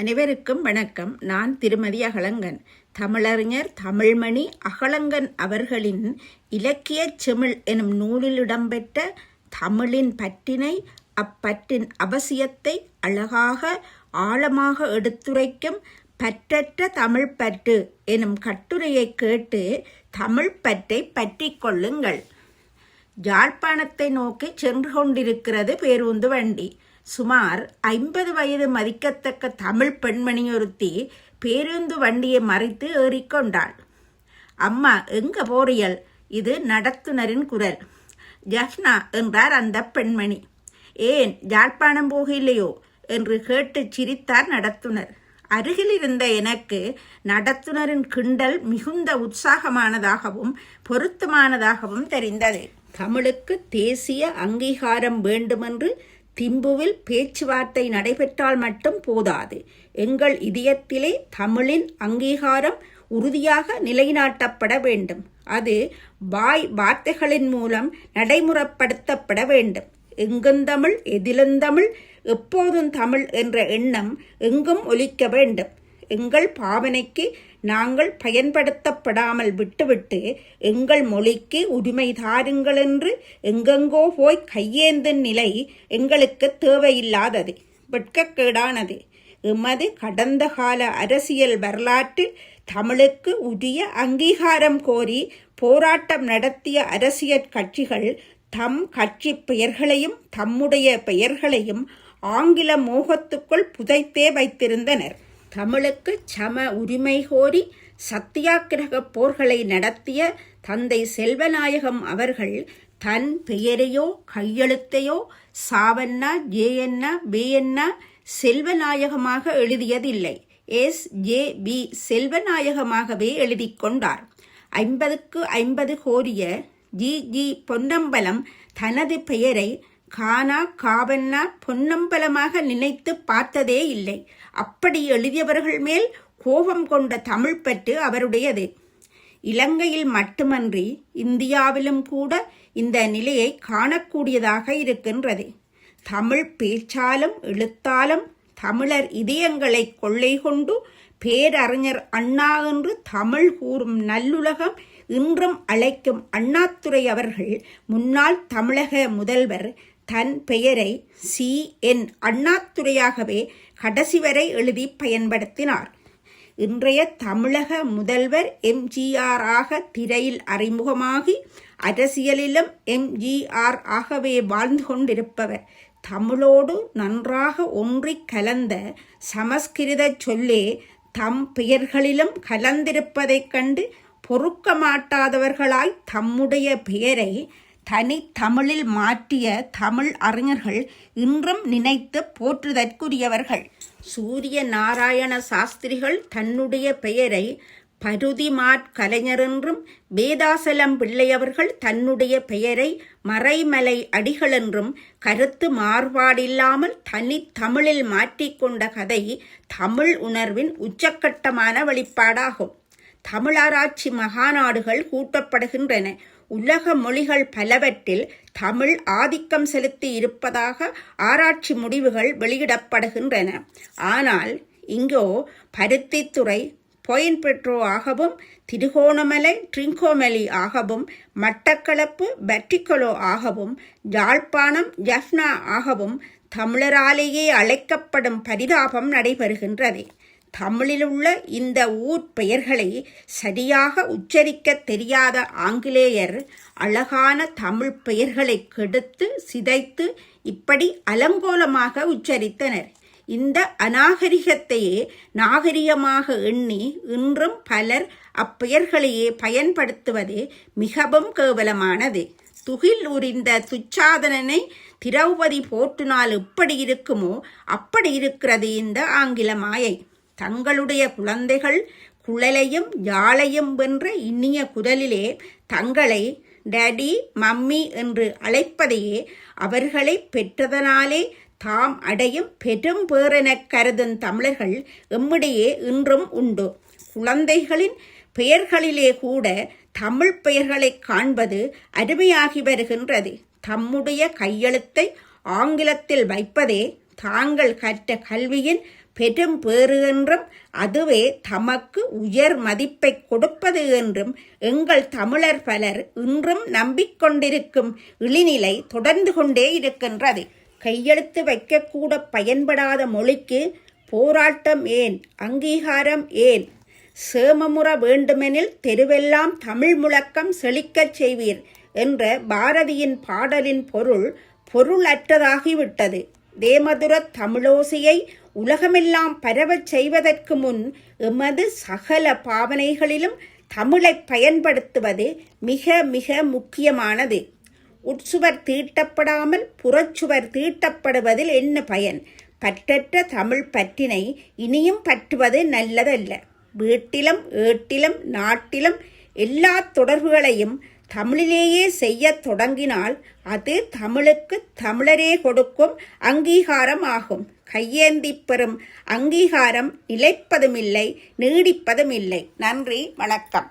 அனைவருக்கும் வணக்கம். நான் திருமதி அகலங்கன். தமிழறிஞர் தமிழ்மணி அகலங்கன் அவர்களின் இலக்கியச் செமிழ் எனும் நூலில் இடம்பெற்ற தமிழின் பற்றினை, அப்பற்றின் அவசியத்தை அழகாக ஆழமாக எடுத்துரைக்கும் பற்றற்ற தமிழ் பற்று எனும் கட்டுரையை கேட்டு தமிழ் பற்றை பற்றி கொள்ளுங்கள். யாழ்ப்பாணத்தை நோக்கி சென்று கொண்டிருக்கிறது பேருந்து வண்டி. சுமார் 50 வயது மதிக்கத்தக்க தமிழ் பெண்மணி ஒருத்தி பேருந்து வண்டியை மறித்து ஏறிக்கொண்டாள். அம்மா, எங்க போறியல்? இது நடத்துனரின் குரல். ஜஹ்னா என்றார் அந்த பெண்மணி. ஏன், யாழ்ப்பாணம் போகலையோ என்று கேட்டு சிரித்தார் நடத்துனர். அருகில் இருந்த எனக்கு நடத்துனரின் கிண்டல் மிகுந்த உற்சாகமானதாகவும் பொருத்தமானதாகவும் தெரிந்தது. தமிழுக்கு தேசிய அங்கீகாரம் வேண்டுமென்று திம்புவில் பேச்சுவார்த்தை நடைபெற்றால் மட்டும் போதாது. எங்கள் இதயத்திலே தமிழின் அங்கீகாரம் உறுதியாக நிலைநாட்டப்பட வேண்டும். அது வார்த்தைகளின் மூலம் நடைமுறைப்படுத்தப்பட வேண்டும். எங்குந்தமிழ், எதிலுந்தமிழ், எப்போதும் தமிழ் என்ற எண்ணம் எங்கும் ஒலிக்க வேண்டும். எங்கள் பாவனைக்கு நாங்கள் பயன்படுத்தப்படாமல் விட்டுவிட்டு எங்கள் மொழிக்கு உரிமை தாருங்கள் என்று எங்கெங்கோ போய் கையேந்தும் நிலை எங்களுக்கு தேவையில்லாதது, வெட்கக்கேடானது. எமது கடந்த கால அரசியல் வரலாற்றில் தமிழுக்கு உரிய அங்கீகாரம் கோரி போராட்டம் நடத்திய அரசியல் கட்சிகள் தம் கட்சி பெயர்களையும் தம்முடைய பெயர்களையும் ஆங்கில மோகத்துக்குள் புதைத்தே வைத்திருந்தனர். தமிழுக்கு சம உரிமை கோரி சத்தியாகிரக போர்களை நடத்திய தந்தை செல்வநாயகம் அவர்கள் தன் பெயரையோ கையெழுத்தையோ சாவண்ணா, ஜேஎன்னா, பேஎன்னா செல்வநாயகமாக எழுதியதில்லை. SJB செல்வநாயகமாகவே எழுதி கொண்டார். 50க்கு 50 கோரிய GG பொன்னம்பலம் தனது பெயரை கானா, காவண்ணா, பொன்னம்பலமாக நினைத்து பார்த்ததே இல்லை. அப்படி எழுதியவர்கள் மேல் கோபம் கொண்ட தமிழ் பற்று அவருடையது. இலங்கையில் மட்டுமன்றி இந்தியாவிலும் கூட இந்த நிலையை காணக்கூடியதாக இருக்கின்றது. தமிழ் பேச்சாலும் எழுத்தாலும் தமிழர் இதயங்களை கொள்ளை கொண்டு பேரறிஞர் அண்ணா என்று தமிழ் கூறும் நல்லுலகம் இன்றும் அழைக்கும் அண்ணாதுரை அவர்கள் முன்னாள் தமிழக முதல்வர் தன் பெயரை CN அண்ணாதுரையாகவே கடைசி வரை எழுதி பயன்படுத்தினார். இன்றைய தமிழக முதல்வர் MGR ஆக திரையில் அறிமுகமாகி அரசியலிலும் MGR ஆகவே வாழ்ந்து கொண்டிருப்பவர். தமிழோடு நன்றாக ஒன்றி கலந்த சமஸ்கிருத சொல்லே தம் பெயர்களிலும் கலந்திருப்பதைக் கண்டு பொறுக்க மாட்டாதவர்களாய் தம்முடைய பெயரை தனி தமிழில் மாற்றிய தமிழ் அறிஞர்கள் இன்றும் நினைத்து போற்றுதற்குரியவர்கள். சூரிய நாராயண சாஸ்திரிகள் தன்னுடைய பெயரை பருதிமாற் கலைஞர் என்றும், வேதாசலம் பிள்ளையவர்கள் தன்னுடைய பெயரை மறைமலை அடிகள் என்றும் கருத்து மாறுபாடில்லாமல் தனி தமிழில் மாற்றிக்கொண்ட கதை தமிழ் உணர்வின் உச்சக்கட்டமான வெளிப்பாடாகும். தமிழாராய்ச்சி மகாநாடுகள் கூட்டப்படுகின்றன. உலக மொழிகள் பலவற்றில் தமிழ் ஆதிக்கம் செலுத்தி இருப்பதாக ஆராய்ச்சி முடிவுகள் வெளியிடப்படுகின்றன. ஆனால் இங்கோ பருத்தித்துறை பொயின்பெட்ரோ ஆகவும், திருகோணமலை ட்ரிங்கோமலி ஆகவும், மட்டக்களப்பு பட்டிக்கொலோ ஆகவும், யாழ்ப்பாணம் ஜஃப்னா ஆகவும் தமிழராலேயே அழைக்கப்படும் பரிதாபம் நடைபெறுகின்றது. தமிழிலுள்ள இந்த ஊர் பெயர்களை சரியாக உச்சரிக்க தெரியாத ஆங்கிலேயர் அழகான தமிழ் பெயர்களை கெடுத்து சிதைத்து இப்படி அலங்கோலமாக உச்சரித்தனர். இந்த அநாகரிகத்தையே நாகரிகமாக எண்ணி இன்றும் பலர் அப்பெயர்களையே பயன்படுத்துவது மிகவும் கேவலமானது. துகில் உரிந்த துச்சாதனனை திரௌபதி போற்றினால் எப்படி இருக்குமோ அப்படி இருக்கிறது இந்த ஆங்கில மாயை. தங்களுடைய குழந்தைகள் குழலையும் யாழையும் வென்ற இனிய குரலிலே தங்களை டேடி, மம்மி என்று அழைப்பதையே அவர்களை பெற்றதனாலே தாம் அடையும் பெரும் பேரெனக் கருதும் தமிழர்கள் எம்மிடையே இன்றும் உண்டு. குழந்தைகளின் பெயர்களிலே கூட தமிழ் பெயர்களை காண்பது அருமையாகி வருகின்றது. தம்முடைய கையெழுத்தை ஆங்கிலத்தில் வைப்பதே தாங்கள் கற்ற கல்வியின் பெரும் பேறு என்றும் அதுவே தமக்கு உயர் மதிப்பை கொடுப்பது என்றும் எங்கள் தமிழர் பலர் இன்றும் நம்பிக்கொண்டிருக்கும் இழிநிலை தொடர்ந்து கொண்டே இருக்கின்றது. கையெழுத்து வைக்கக்கூட பயன்படாத மொழிக்கு போராட்டம் ஏன், அங்கீகாரம் ஏன்? சேமமுற வேண்டுமெனில் தெருவெல்லாம் தமிழ் முழக்கம் செழிக்கச் செய்வீர் என்ற பாரதியின் பாடலின் பொருளற்றதாகிவிட்டது. தேமதுர தமிழோசையை உலகமெல்லாம் பரவச் செய்வதற்கு முன் எமது சகல பாவனைகளிலும் தமிழை பயன்படுத்துவது மிக மிக முக்கியமானது. உட்சுவர் தீட்டப்படாமல் புறச்சுவர் தீட்டப்படுவதில் என்ன பயன்? பற்றற்ற தமிழ் பற்றினை இனியும் பற்றுவது நல்லதல்ல. வீட்டிலும் ஏட்டிலும் நாட்டிலும் எல்லா தொடர்புகளையும் தமிழிலேயே செய்ய தொடங்கினால் அது தமிழுக்கு தமிழரே கொடுக்கும் அங்கீகாரம் ஆகும். கையேந்தி பெறும் அங்கீகாரம் நிலைப்பதுமில்லை, நீடிப்பதுமில்லை. நன்றி, வணக்கம்.